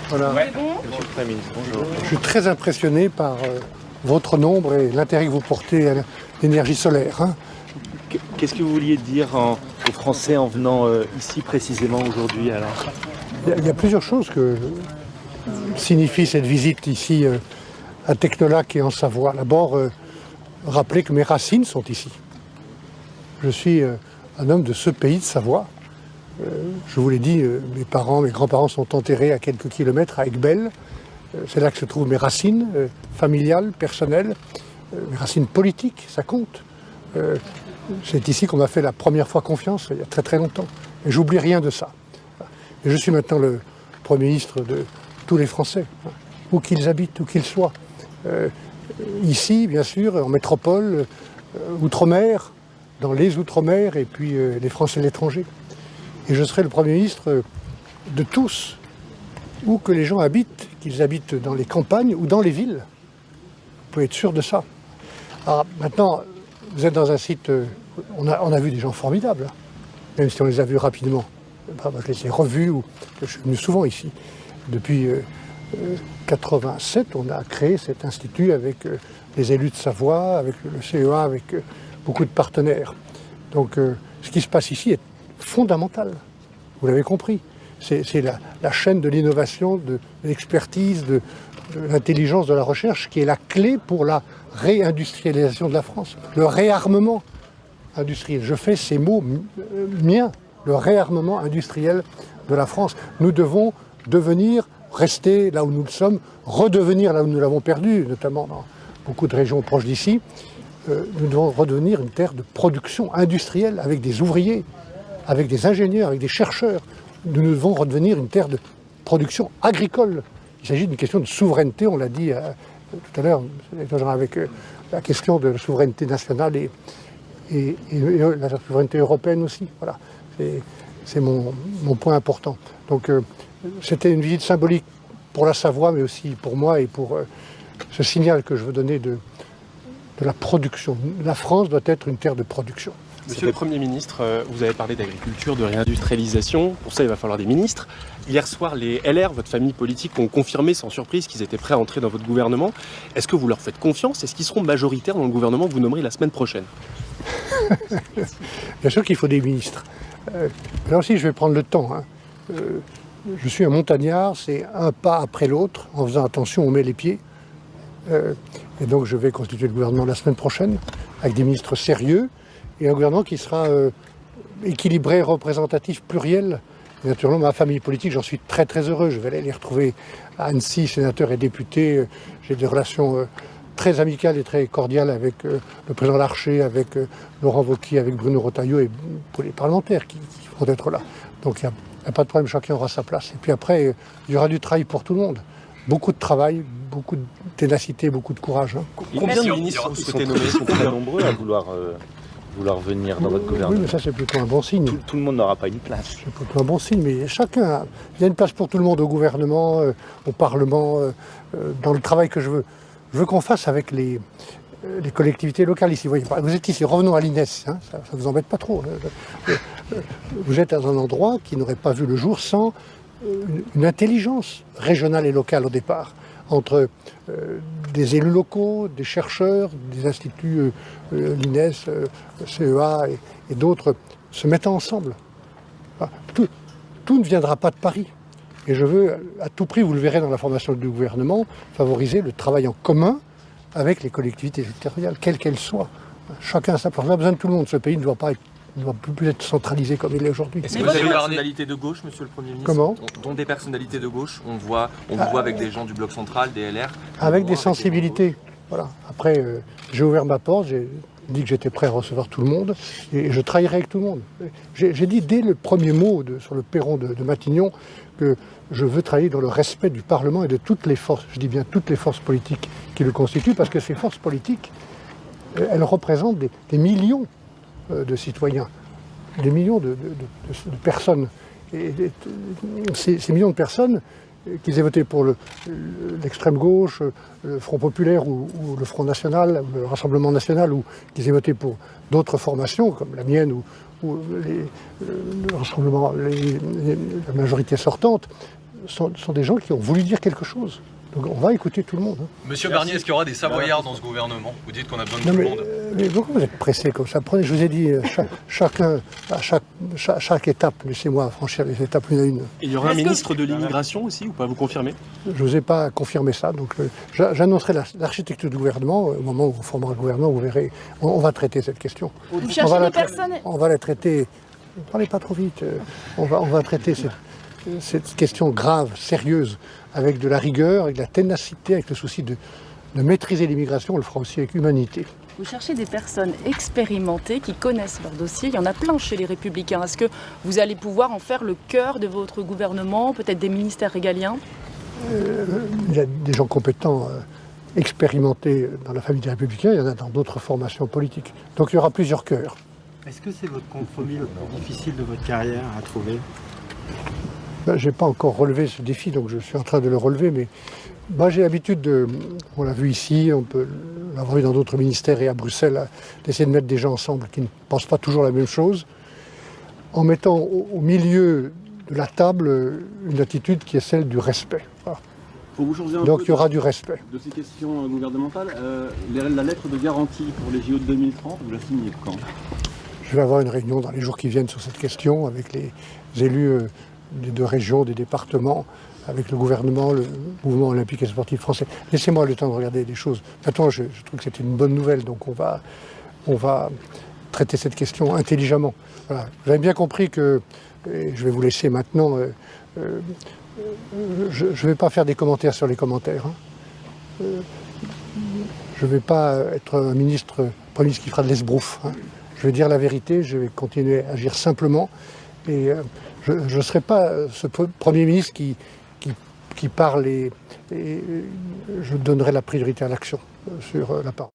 Voilà. Monsieur le Premier ministre, bonjour. Je suis très impressionné par votre nombre et l'intérêt que vous portez à l'énergie solaire. Hein. Qu'est-ce que vous vouliez dire aux Français en venant ici précisément aujourd'hui alors? Il y a plusieurs choses que signifie cette visite ici à Technolac et en Savoie. D'abord, rappeler que mes racines sont ici. Je suis un homme de ce pays de Savoie. Je vous l'ai dit, mes grands-parents sont enterrés à quelques kilomètres à Aiguebelle. C'est là que se trouvent mes racines familiales, personnelles, mes racines politiques, ça compte. C'est ici qu'on m'a fait la première fois confiance, il y a très très longtemps. Et j'oublie rien de ça. Et je suis maintenant le Premier ministre de tous les Français, où qu'ils habitent, où qu'ils soient. Ici, bien sûr, en métropole, outre-mer, dans les outre-mer, et puis les Français de l'étranger. Et je serai le Premier ministre de tous, où que les gens habitent, qu'ils habitent dans les campagnes ou dans les villes. Vous pouvez être sûr de ça. Alors maintenant, vous êtes dans un site, on a vu des gens formidables, hein, même si on les a vus rapidement. Moi, je les ai revus, je suis venu souvent ici. Depuis 87, on a créé cet institut avec les élus de Savoie, avec le CEA, avec beaucoup de partenaires. Donc ce qui se passe ici est fondamental, vous l'avez compris. C'est la chaîne de l'innovation, de l'expertise, de l'intelligence, de la recherche qui est la clé pour la réindustrialisation de la France, le réarmement industriel. Je fais ces mots miens, le réarmement industriel de la France. Nous devons rester là où nous le sommes, redevenir là où nous l'avons perdu, notamment dans beaucoup de régions proches d'ici. Nous devons redevenir une terre de production industrielle avec des ouvriers, avec des ingénieurs, avec des chercheurs. Nous devons redevenir une terre de production agricole. Il s'agit d'une question de souveraineté, on l'a dit tout à l'heure, avec la question de la souveraineté nationale et la souveraineté européenne aussi. Voilà, c'est mon point important. Donc c'était une visite symbolique pour la Savoie, mais aussi pour moi et pour ce signal que je veux donner de la production. La France doit être une terre de production. Monsieur le Premier ministre, vous avez parlé d'agriculture, de réindustrialisation. Pour ça, il va falloir des ministres. Hier soir, les LR, votre famille politique, ont confirmé sans surprise qu'ils étaient prêts à entrer dans votre gouvernement. Est-ce que vous leur faites confiance? Est-ce qu'ils seront majoritaires dans le gouvernement que vous nommerez la semaine prochaine? Bien sûr qu'il faut des ministres. Là aussi, je vais prendre le temps. Hein. Je suis un montagnard, c'est un pas après l'autre. En faisant attention, on met les pieds. Et donc, je vais constituer le gouvernement la semaine prochaine, avec des ministres sérieux. Et un gouvernement qui sera équilibré, représentatif, pluriel. Et naturellement, ma famille politique, j'en suis très très heureux. Je vais aller les retrouver à Annecy, sénateurs et députés. J'ai des relations très amicales et très cordiales avec le président Larcher, avec Laurent Wauquiez, avec Bruno Retailleau et pour les parlementaires qui vont être là. Donc il n'y a pas de problème, chacun aura sa place. Et puis après, il y aura du travail pour tout le monde. Beaucoup de travail, beaucoup de ténacité, beaucoup de courage. Hein. Combien de ministres vous souhaitez nommer? Ils sont très nombreux à vouloir venir dans votre gouvernement. Oui, mais ça c'est plutôt un bon signe. Tout le monde n'aura pas une place. C'est plutôt un bon signe, mais chacun, il y a une place pour tout le monde au gouvernement, au Parlement, dans le travail que je veux. Je veux qu'on fasse avec les collectivités locales ici. Vous êtes ici, revenons à l'INES, hein, ça ne vous embête pas trop. Vous êtes dans un endroit qui n'aurait pas vu le jour sans une intelligence régionale et locale au départ, entre des élus locaux, des chercheurs, des instituts, l'INES, CEA et d'autres, se mettant ensemble. Tout ne viendra pas de Paris. Et je veux, à tout prix, vous le verrez dans la formation du gouvernement, favoriser le travail en commun avec les collectivités territoriales, quelles qu'elles soient. Chacun a sa place. On a besoin de tout le monde. Ce pays ne doit plus être centralisé comme il est aujourd'hui. Est-ce que vous avez des personnalités de gauche, monsieur le Premier ministre? Comment? Dont des personnalités de gauche, on vous voit avec des gens du Bloc central, des LR. Avec des sensibilités. Voilà. Après, j'ai ouvert ma porte, j'ai dit que j'étais prêt à recevoir tout le monde et je travaillerai avec tout le monde. J'ai dit dès le premier mot sur le perron de Matignon que je veux travailler dans le respect du Parlement et de toutes les forces, je dis bien toutes les forces politiques qui le constituent, parce que ces forces politiques, elles représentent des millions de citoyens, des millions de personnes. Et ces millions de personnes, qu'ils aient voté pour l'extrême gauche, le Front populaire ou le Front national, le Rassemblement national, ou qu'ils aient voté pour d'autres formations comme la mienne ou le Rassemblement, la majorité sortante, sont des gens qui ont voulu dire quelque chose. Donc on va écouter tout le monde. Monsieur Barnier, est-ce qu'il y aura des Savoyards dans ce gouvernement? Vous dites qu'on a besoin de tout le monde. Mais pourquoi vous êtes pressé comme ça? Prenez, je vous ai dit, chacun, à chaque étape, laissez-moi franchir les étapes une à une. Il y aura un ministre de l'immigration aussi, ou pas? Vous confirmez? Je n'osais pas confirmer ça, donc j'annoncerai l'architecture du gouvernement. Au moment où on formera le gouvernement, vous verrez, on va traiter cette question. Vous cherchez des personnes. On va la traiter, ne parlez pas trop vite, on va traiter cette question grave, sérieuse, avec de la rigueur, avec de la ténacité, avec le souci de maîtriser l'immigration. On le fera aussi avec humanité. Vous cherchez des personnes expérimentées qui connaissent leur dossier. Il y en a plein chez les Républicains. Est-ce que vous allez pouvoir en faire le cœur de votre gouvernement, peut-être des ministères régaliens? Il y a des gens compétents, expérimentés dans la famille des Républicains. Il y en a dans d'autres formations politiques. Donc il y aura plusieurs cœurs. Est-ce que c'est votre compromis le plus difficile de votre carrière à trouver? Je n'ai pas encore relevé ce défi, donc je suis en train de le relever, mais j'ai l'habitude, on l'a vu ici, on peut l'avoir vu dans d'autres ministères et à Bruxelles, d'essayer de mettre des gens ensemble qui ne pensent pas toujours la même chose, en mettant au milieu de la table une attitude qui est celle du respect. Voilà. Pour vous changer donc il y aura du respect. De ces questions gouvernementales, la lettre de garantie pour les JO de 2030, vous la signez quand? Je vais avoir une réunion dans les jours qui viennent sur cette question avec les élus des deux régions, des départements, avec le gouvernement, le mouvement olympique et sportif français. Laissez-moi le temps de regarder les choses. Maintenant, je trouve que c'est une bonne nouvelle, donc on va traiter cette question intelligemment. Voilà. Vous avez bien compris que, et je vais vous laisser maintenant, je ne vais pas faire des commentaires sur les commentaires. Je ne vais pas être un Premier ministre qui fera de l'esbrouf. Je vais dire la vérité, je vais continuer à agir simplement. Et je ne serai pas ce Premier ministre qui parle et je donnerai la priorité à l'action sur la parole.